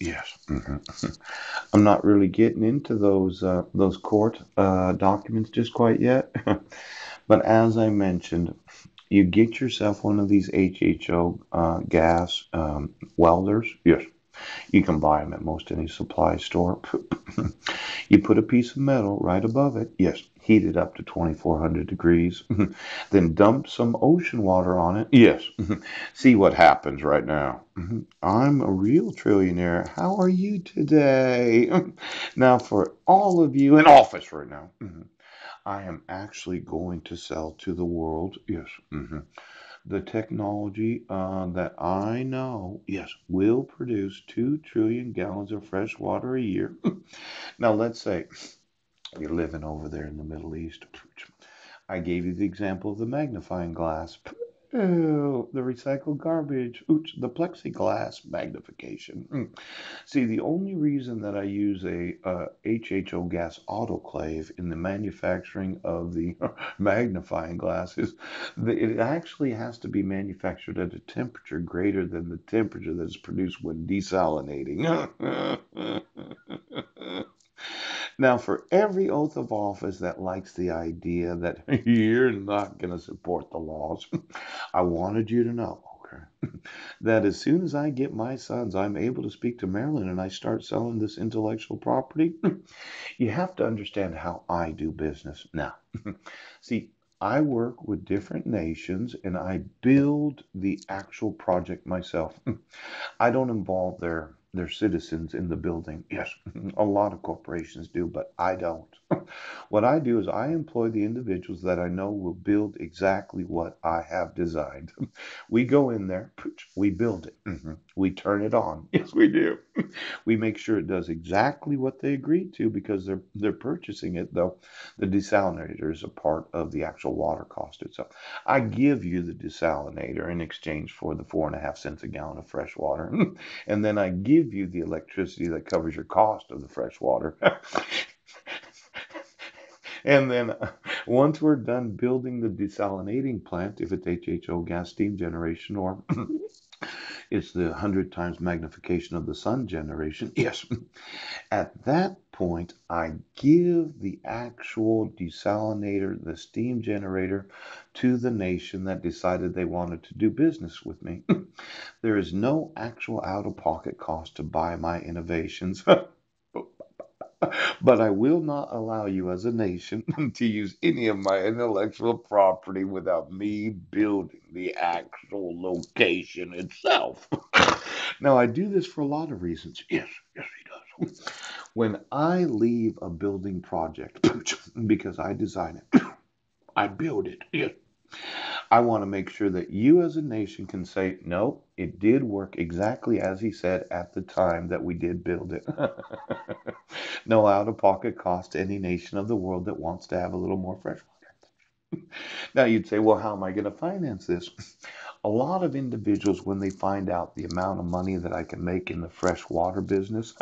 yes. I'm not really getting into those court documents just quite yet. But as I mentioned, you get yourself one of these HHO gas welders. Yes, you can buy them at most any supply store. You put a piece of metal right above it. Yes, heat it up to 2400 degrees. Then dump some ocean water on it. Yes, see what happens right now. I'm a real trillionaire. How are you today? Now, for all of you in office right now, I am actually going to sell to the world. Yes. The technology that I know, yes, will produce 2 trillion gallons of fresh water a year. Now, let's say you're living over there in the Middle East. I gave you the example of the magnifying glass. Oh, the recycled garbage. Oops, the plexiglass magnification. See, the only reason that I use a HHO gas autoclave in the manufacturing of the magnifying glass is that it actually has to be manufactured at a temperature greater than the temperature that is produced when desalinating. Now, for every oath of office that likes the idea that you're not going to support the laws, I wanted you to know, okay, that as soon as I get my sons, I'm able to speak to Maryland and I start selling this intellectual property. You have to understand how I do business. Now, see, I work with different nations and I build the actual project myself. I don't involve their citizens in the building. Yes, a lot of corporations do, but I don't. What I do is I employ the individuals that I know will build exactly what I have designed. We go in there, we build it, we turn it on. Yes, we do. We make sure it does exactly what they agreed to because they're purchasing it, though the desalinator is a part of the actual water cost itself. I give you the desalinator in exchange for the 4.5 cents a gallon of fresh water, and then I give you the electricity that covers your cost of the fresh water. And then once we're done building the desalinating plant, if it's HHO gas steam generation or it's the 100 times magnification of the sun generation, yes, at that point, I give the actual desalinator, the steam generator, to the nation that decided they wanted to do business with me. There is no actual out of pocket cost to buy my innovations. But I will not allow you as a nation to use any of my intellectual property without me building the actual location itself. Now, I do this for a lot of reasons. Yes, yes, he does. When I leave a building project, because I design it, I build it. Yes. I want to make sure that you as a nation can say, no, it did work exactly as he said at the time that we did build it. No out of pocket cost to any nation of the world that wants to have a little more fresh water. Now you'd say, well, how am I going to finance this? A lot of individuals, when they find out the amount of money that I can make in the fresh water business,